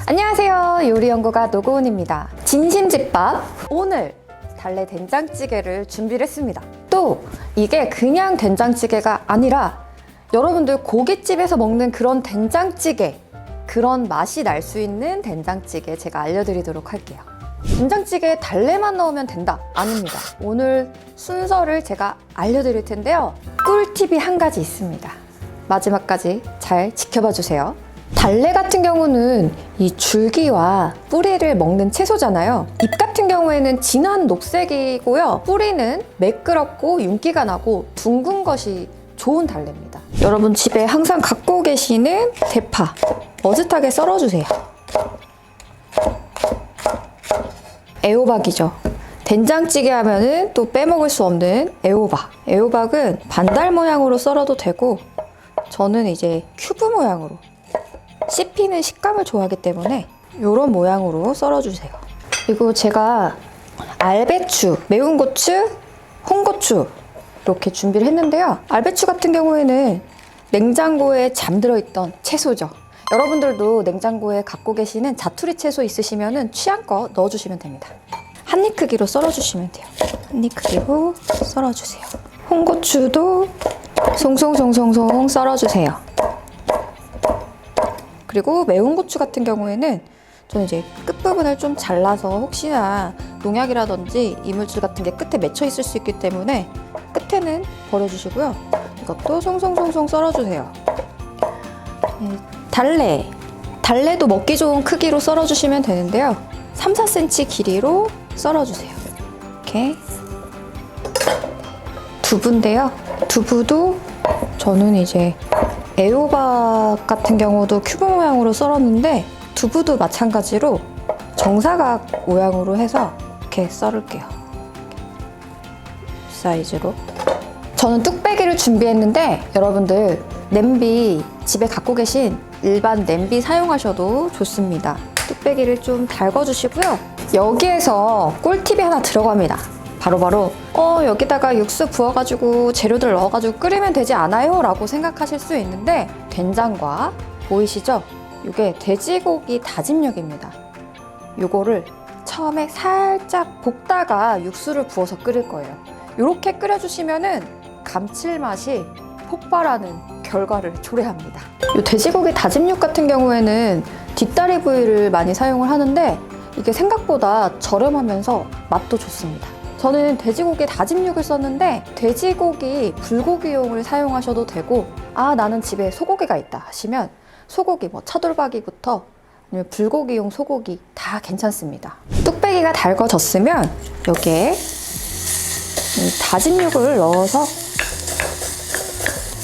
안녕하세요. 요리연구가 노고은입니다. 진심집밥 오늘 달래 된장찌개를 준비를 했습니다. 또 이게 그냥 된장찌개가 아니라 여러분들 고깃집에서 먹는 그런 된장찌개, 그런 맛이 날 수 있는 된장찌개 제가 알려드리도록 할게요. 된장찌개에 달래만 넣으면 된다? 아닙니다. 오늘 순서를 제가 알려드릴 텐데요. 꿀팁이 한 가지 있습니다. 마지막까지 잘 지켜봐 주세요. 달래 같은 경우는 이 줄기와 뿌리를 먹는 채소잖아요. 잎 같은 경우에는 진한 녹색이고요. 뿌리는 매끄럽고 윤기가 나고 둥근 것이 좋은 달래입니다. 여러분 집에 항상 갖고 계시는 대파 머짓하게 썰어주세요. 애호박이죠. 된장찌개 하면은 또 빼먹을 수 없는 애호박. 애호박은 반달 모양으로 썰어도 되고 저는 이제 큐브 모양으로 씹히는 식감을 좋아하기 때문에 이런 모양으로 썰어주세요. 그리고 제가 알배추, 매운 고추, 홍고추 이렇게 준비를 했는데요. 알배추 같은 경우에는 냉장고에 잠들어 있던 채소죠. 여러분들도 냉장고에 갖고 계시는 자투리 채소 있으시면 취향껏 넣어주시면 됩니다. 한 입 크기로 썰어주시면 돼요. 한 입 크기로 썰어주세요. 홍고추도 송송송송송 썰어주세요. 그리고 매운 고추 같은 경우에는 저는 이제 끝부분을 좀 잘라서 혹시나 농약이라든지 이물질 같은 게 끝에 맺혀 있을 수 있기 때문에 끝에는 버려주시고요. 이것도 송송송송 썰어주세요. 달래도 먹기 좋은 크기로 썰어주시면 되는데요. 3, 4cm 길이로 썰어주세요. 이렇게 두부인데요. 두부도 저는 이제 애호박 같은 경우도 큐브 모양으로 썰었는데 두부도 마찬가지로 정사각 모양으로 해서 이렇게 썰을게요. 사이즈로. 저는 뚝배기를 준비했는데 여러분들 냄비 집에 갖고 계신 일반 냄비 사용하셔도 좋습니다. 뚝배기를 좀 달궈주시고요. 여기에서 꿀팁이 하나 들어갑니다. 바로 여기다가 육수 부어가지고 재료들 넣어가지고 끓이면 되지 않아요? 라고 생각하실 수 있는데 된장과 보이시죠? 이게 돼지고기 다짐육입니다. 요거를 처음에 살짝 볶다가 육수를 부어서 끓일 거예요. 이렇게 끓여주시면은 감칠맛이 폭발하는 결과를 초래합니다. 이 돼지고기 다짐육 같은 경우에는 뒷다리 부위를 많이 사용을 하는데 이게 생각보다 저렴하면서 맛도 좋습니다. 저는 돼지고기 다짐육을 썼는데 돼지고기 불고기용을 사용하셔도 되고 나는 집에 소고기가 있다 하시면 소고기 차돌박이부터 아니면 불고기용 소고기 다 괜찮습니다. 뚝배기가 달궈졌으면 여기에 이 다짐육을 넣어서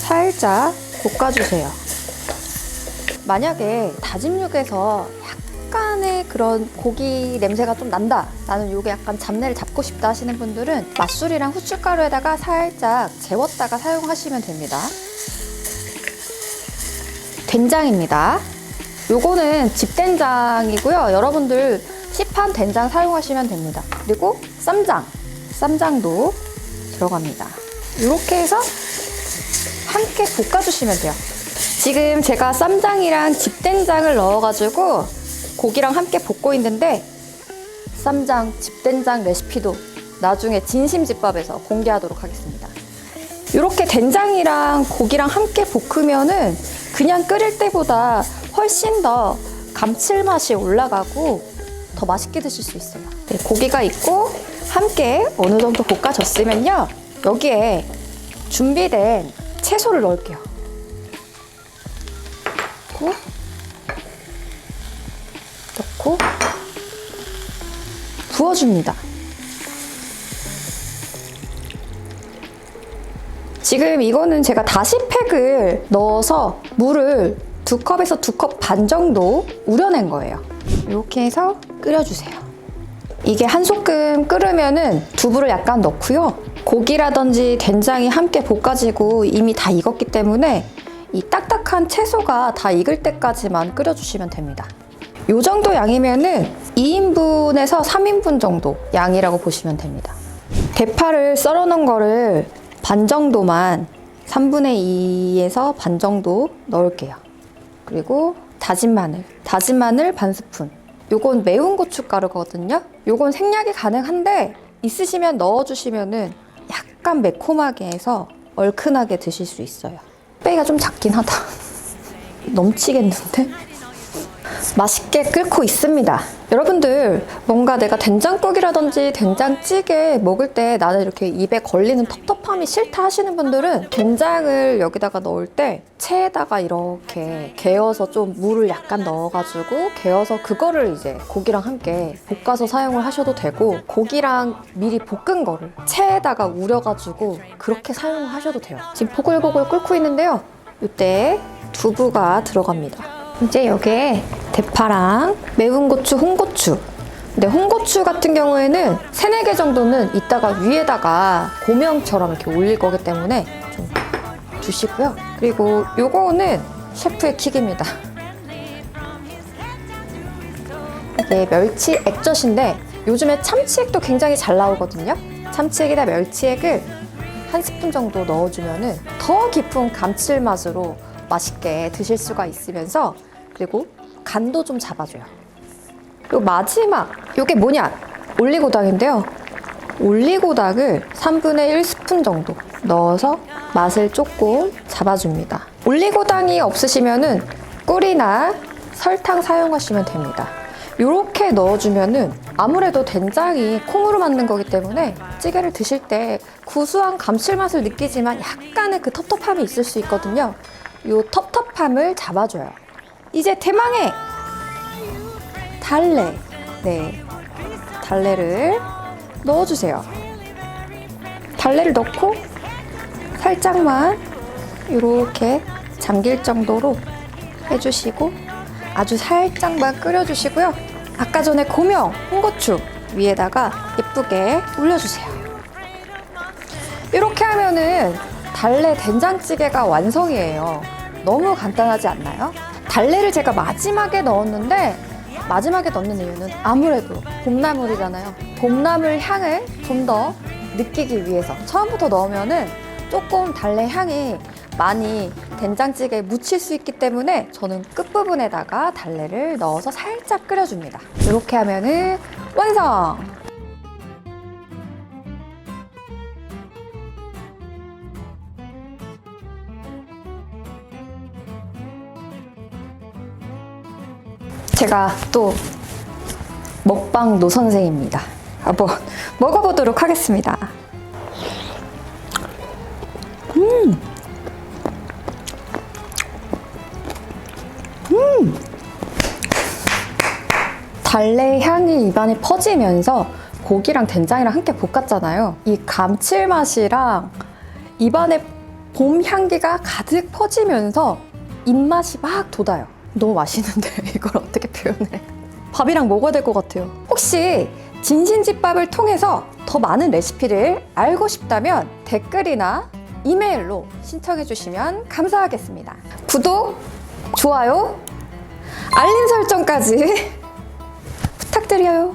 살짝 볶아주세요. 만약에 다짐육에서 약간의 그런 고기 냄새가 좀 난다, 나는 이게 약간 잡내를 잡고 싶다 하시는 분들은 맛술이랑 후춧가루에다가 살짝 재웠다가 사용하시면 됩니다. 된장입니다. 요거는 집된장이고요. 여러분들 시판 된장 사용하시면 됩니다. 그리고 쌈장도 들어갑니다. 이렇게 해서 함께 볶아주시면 돼요. 지금 제가 쌈장이랑 집된장을 넣어가지고 고기랑 함께 볶고 있는데 쌈장, 집된장 레시피도 나중에 진심집밥에서 공개하도록 하겠습니다. 이렇게 된장이랑 고기랑 함께 볶으면은 그냥 끓일 때보다 훨씬 더 감칠맛이 올라가고 더 맛있게 드실 수 있어요. 네, 고기가 있고 함께 어느 정도 볶아졌으면요. 여기에 준비된 채소를 넣을게요. 넣고 부어줍니다. 지금 이거는 제가 다시팩을 넣어서 물을 2컵에서 2컵 반 정도 우려낸 거예요. 이렇게 해서 끓여주세요. 이게 한 소끔 끓으면은 두부를 약간 넣고요. 고기라든지 된장이 함께 볶아지고 이미 다 익었기 때문에 이 딱딱한 채소가 다 익을 때까지만 끓여주시면 됩니다. 이 정도 양이면은 2인분에서 3인분 정도 양이라고 보시면 됩니다. 대파를 썰어 놓은 거를 반 정도만 3분의 2에서 반 정도 넣을게요. 그리고 다진 마늘 반 스푼. 요건 매운 고춧가루거든요. 요건 생략이 가능한데 있으시면 넣어주시면은 약간 매콤하게 해서 얼큰하게 드실 수 있어요. 뚝배기가 좀 작긴 하다. 넘치겠는데? 맛있게 끓고 있습니다. 여러분들 뭔가 내가 된장국이라든지 된장찌개 먹을 때 나는 이렇게 입에 걸리는 텁텁함이 싫다 하시는 분들은 된장을 여기다가 넣을 때 체에다가 이렇게 개어서 좀 물을 약간 넣어가지고 개어서 그거를 이제 고기랑 함께 볶아서 사용을 하셔도 되고, 고기랑 미리 볶은 거를 체에다가 우려가지고 그렇게 사용을 하셔도 돼요. 지금 보글보글 끓고 있는데요. 이때 두부가 들어갑니다. 이제 여기에 대파랑 매운 고추, 홍고추. 근데 홍고추 같은 경우에는 3-4개 정도는 이따가 위에다가 고명처럼 이렇게 올릴 거기 때문에 좀 두시고요. 그리고 요거는 셰프의 킥입니다. 이게 멸치 액젓인데 요즘에 참치액도 굉장히 잘 나오거든요. 참치액이나 멸치액을 1스푼 정도 넣어주면 더 깊은 감칠맛으로 맛있게 드실 수가 있으면서, 그리고 간도 좀 잡아줘요. 그리고 마지막, 이게 뭐냐? 올리고당인데요. 올리고당을 1/3 스푼 정도 넣어서 맛을 조금 잡아줍니다. 올리고당이 없으시면은 꿀이나 설탕 사용하시면 됩니다. 이렇게 넣어주면은 아무래도 된장이 콩으로 만든 거기 때문에 찌개를 드실 때 구수한 감칠맛을 느끼지만 약간의 그 텁텁함이 있을 수 있거든요. 이 텁텁함을 잡아줘요. 이제 대망의 달래. 네, 달래를 넣어주세요. 달래를 넣고 살짝만 이렇게 잠길 정도로 해주시고 아주 살짝만 끓여주시고요. 아까 전에 고명, 홍고추 위에다가 예쁘게 올려주세요. 이렇게 하면은 달래 된장찌개가 완성이에요. 너무 간단하지 않나요? 달래를 제가 마지막에 넣었는데, 마지막에 넣는 이유는 아무래도 봄나물이잖아요. 봄나물 향을 좀 더 느끼기 위해서 처음부터 넣으면은 조금 달래 향이 많이 된장찌개에 묻힐 수 있기 때문에 저는 끝부분에다가 달래를 넣어서 살짝 끓여줍니다. 이렇게 하면은 완성! 제가 또 먹방 노선생입니다. 한번 먹어보도록 하겠습니다. 달래 향이 입안에 퍼지면서 고기랑 된장이랑 함께 볶았잖아요. 이 감칠맛이랑 입안에 봄 향기가 가득 퍼지면서 입맛이 막 돋아요. 너무 맛있는데 이걸 어떻게 표현해? 밥이랑 먹어야 될 것 같아요. 혹시 진신집밥을 통해서 더 많은 레시피를 알고 싶다면 댓글이나 이메일로 신청해 주시면 감사하겠습니다. 구독, 좋아요, 알림 설정까지 부탁드려요.